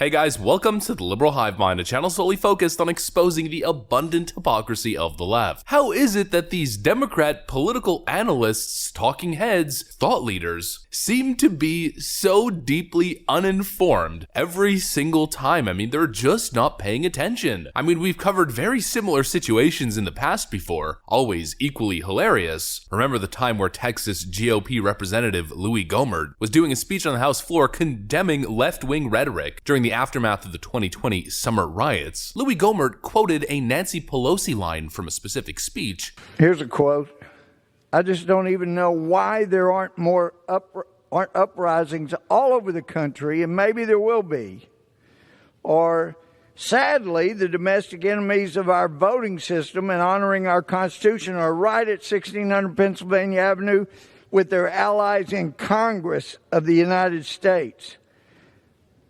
Hey guys, welcome to the Liberal Hive Mind, a channel solely focused on exposing the abundant hypocrisy of the left. How is it that these Democrat political analysts, talking heads, thought leaders, seem to be so deeply uninformed every single time? I mean, they're just not paying attention. I mean, we've covered very similar situations in the past before, always equally hilarious. Remember the time where Texas GOP Representative Louis Gohmert was doing a speech on the House floor condemning left-wing rhetoric during the aftermath of the 2020 summer riots. Louis Gohmert quoted a Nancy Pelosi line from a specific speech. Here's a quote. I just don't even know why there aren't more uprisings all over the country, and maybe there will be. Or, sadly, the domestic enemies of our voting system and honoring our Constitution are right at 1600 Pennsylvania Avenue with their allies in Congress of the United States.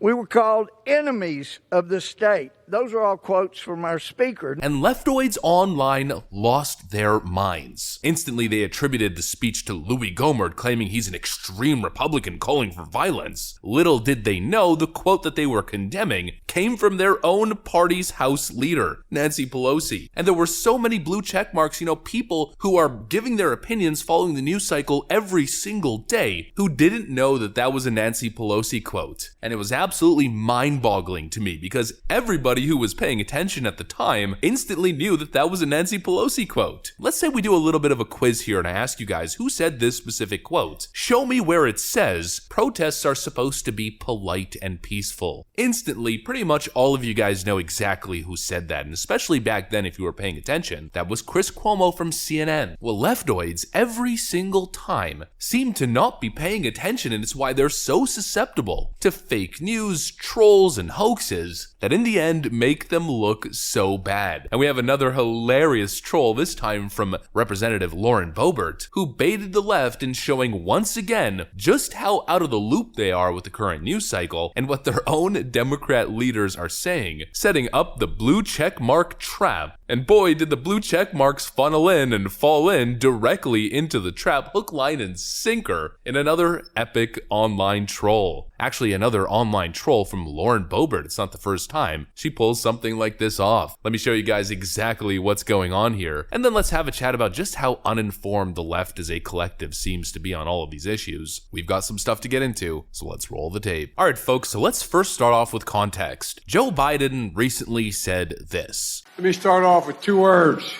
We were called enemies of the state. Those are all quotes from our speaker. And leftoids online lost their minds. Instantly, they attributed the speech to Louis Gohmert, claiming he's an extreme Republican calling for violence. Little did they know the quote that they were condemning came from their own party's House leader, Nancy Pelosi. And there were so many blue check marks, people who are giving their opinions following the news cycle every single day, who didn't know that that was a Nancy Pelosi quote. And it was absolutely mind-boggling to me because everybody who was paying attention at the time instantly knew that that was a Nancy Pelosi quote. Let's say we do a little bit of a quiz here and I ask you guys who said this specific quote. Show me where it says protests are supposed to be polite and peaceful. Instantly, pretty much all of you guys know exactly who said that, and especially back then if you were paying attention, that was Chris Cuomo from CNN. Well, leftoids every single time seem to not be paying attention, and it's why they're so susceptible to fake news, trolls, and hoaxes that in the end make them look so bad. And we have another hilarious troll, this time from Representative Lauren Boebert, who baited the left in showing once again just how out of the loop they are with the current news cycle and what their own Democrat leaders are saying, setting up the blue check mark trap. And boy, did the blue check marks funnel in and fall in directly into the trap, hook, line, and sinker in another epic online troll. Actually, another online troll from Lauren Boebert. It's not the first time she pulls something like this off. Let me show you guys exactly what's going on here, and then let's have a chat about just how uninformed the left as a collective seems to be on all of these issues. We've got some stuff to get into, so let's roll the tape. Alright folks, so let's first start off with context. Joe Biden recently said this. Let me start off with two words.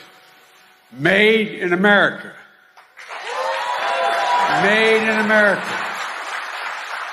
Made in America. Made in America.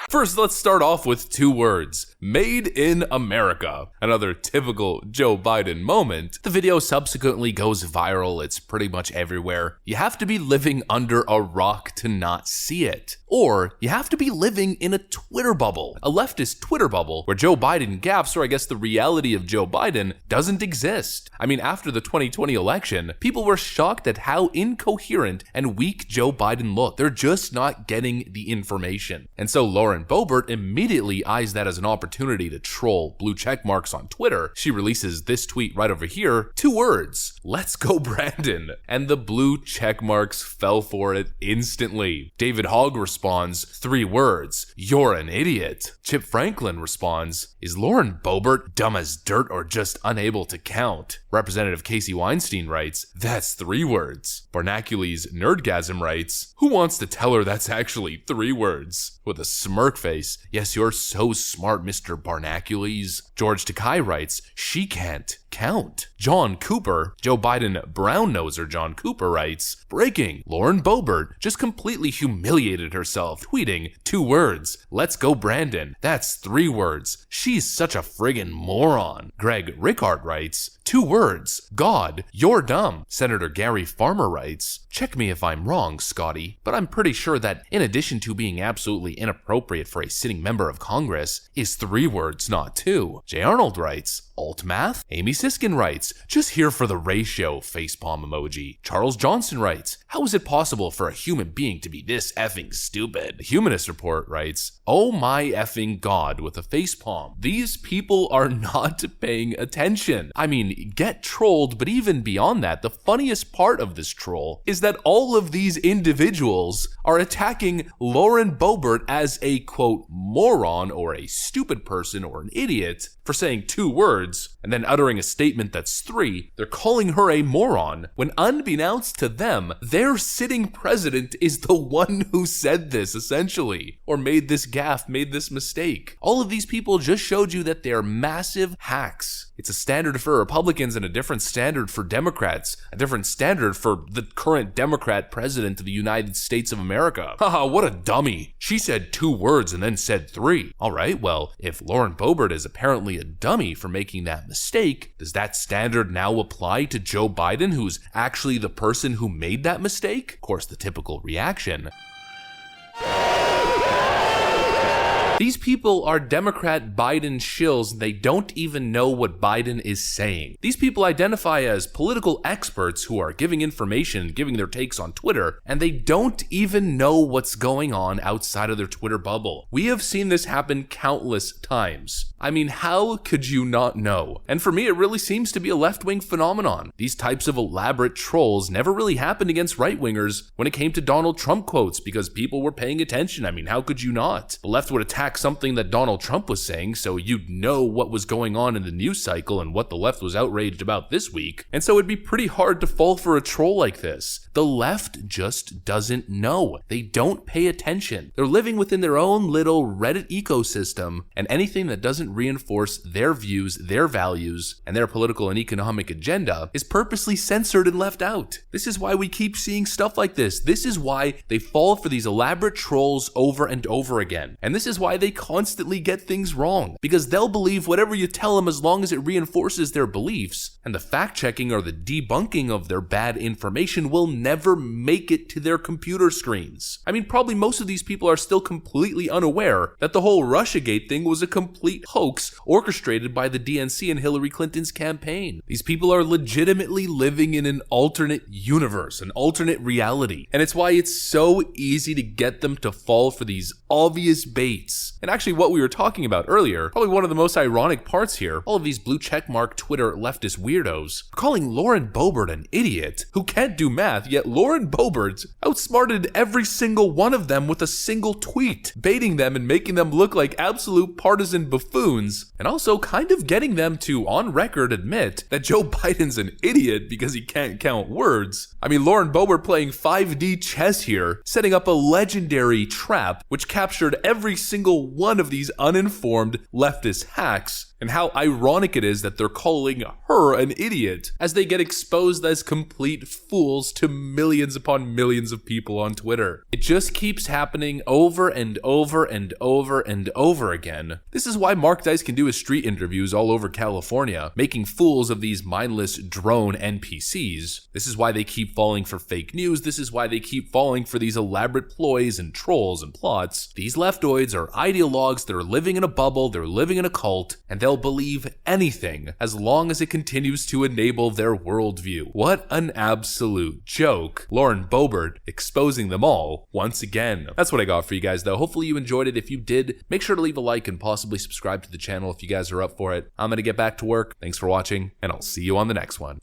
First, let's start off with two words. Made in America. Another typical Joe Biden moment. The video subsequently goes viral. It's pretty much everywhere. You have to be living under a rock to not see it. Or you have to be living in a Twitter bubble, a leftist Twitter bubble, where Joe Biden gaffes, or I guess the reality of Joe Biden, doesn't exist. I mean, after the 2020 election, people were shocked at how incoherent and weak Joe Biden looked. They're just not getting the information. And so Lauren Boebert immediately eyes that as an opportunity to troll blue check marks on Twitter. She releases this tweet right over here, two words, "Let's go Brandon," and the blue check marks fell for it instantly. David Hogg responds, three words, "You're an idiot." Chip Franklin responds, "Is Lauren Boebert dumb as dirt or just unable to count?" Representative Casey Weinstein writes, "That's three words." Barnacules Nerdgasm writes, "Who wants to tell her that's actually three words?" With a smirk face, "Yes, you're so smart, Mr. Barnacules." George Takei writes, "She can't count." John Cooper, Joe Biden brown-noser John Cooper writes, "Breaking, Lauren Boebert just completely humiliated herself, tweeting, two words, 'Let's go Brandon.' That's three words. She's such a friggin' moron." Greg Rickard writes, two words, "God, you're dumb." Senator Gary Farmer writes, "Check me if I'm wrong, Scotty, but I'm pretty sure that in addition to being absolutely inappropriate for a sitting member of Congress, is three words, not two." Jay Arnold writes, "Alt math?" Amy Siskin writes, just here for the ratio, facepalm emoji. Charles Johnson writes, how is it possible for a human being to be this effing stupid? The Humanist Report writes, oh my effing god, with a facepalm. These people are not paying attention. I mean, get trolled, but even beyond that, the funniest part of this troll is that all of these individuals are attacking Lauren Boebert as a, quote, moron or a stupid person or an idiot for saying 2 words and then uttering a statement that's 3. They're calling her a moron when, unbeknownst to them, their sitting president is the one who said this, essentially, or made this gaffe, made this mistake. All of these people just showed you that they're massive hacks. It's a standard for Republicans and a different standard for Democrats, a different standard for the current Democrat president of the United States of America. Haha, what a dummy. She said 2 words and then said 3. All right, well, if Lauren Boebert is apparently a dummy for making that mistake, does that standard now apply to Joe Biden, who's actually the person who made that mistake? Of course, the typical reaction. These people are Democrat Biden shills, and they don't even know what Biden is saying. These people identify as political experts who are giving information, giving their takes on Twitter, and they don't even know what's going on outside of their Twitter bubble. We have seen this happen countless times. I mean, how could you not know? And for me, it really seems to be a left-wing phenomenon. These types of elaborate trolls never really happened against right-wingers when it came to Donald Trump quotes because people were paying attention. I mean, how could you not? The left would attack something that Donald Trump was saying, so you'd know what was going on in the news cycle and what the left was outraged about this week. And so it'd be pretty hard to fall for a troll like this. The left just doesn't know. They don't pay attention. They're living within their own little Reddit ecosystem, and anything that doesn't reinforce their views, their values, and their political and economic agenda is purposely censored and left out. This is why we keep seeing stuff like this. This is why they fall for these elaborate trolls over and over again. And this is why they constantly get things wrong, because they'll believe whatever you tell them as long as it reinforces their beliefs, and the fact-checking or the debunking of their bad information will never make it to their computer screens. I mean, probably most of these people are still completely unaware that the whole Russiagate thing was a complete hoax orchestrated by the DNC and Hillary Clinton's campaign. These people are legitimately living in an alternate universe, an alternate reality, and it's why it's so easy to get them to fall for these obvious baits. And actually what we were talking about earlier, probably one of the most ironic parts here, all of these blue checkmark Twitter leftist weirdos are calling Lauren Boebert an idiot who can't do math, yet Lauren Boebert outsmarted every single one of them with a single tweet, baiting them and making them look like absolute partisan buffoons, and also kind of getting them to, on record, admit that Joe Biden's an idiot because he can't count words. I mean, Lauren Boebert playing 5D chess here, setting up a legendary trap which captured every single one of these uninformed leftist hacks, and how ironic it is that they're calling her an idiot as they get exposed as complete fools to millions upon millions of people on Twitter. It just keeps happening over and over and over and over again. This is why Mark Dice can do his street interviews all over California, making fools of these mindless drone NPCs. This is why they keep falling for fake news. This is why they keep falling for these elaborate ploys and trolls and plots. These leftoids are ideologues that are living in a bubble, they're living in a cult, and they'll believe anything as long as it continues to enable their worldview. What an absolute joke. Lauren Boebert exposing them all once again. That's what I got for you guys though. Hopefully you enjoyed it. If you did, make sure to leave a like and possibly subscribe to the channel if you guys are up for it. I'm gonna get back to work. Thanks for watching, and I'll see you on the next one.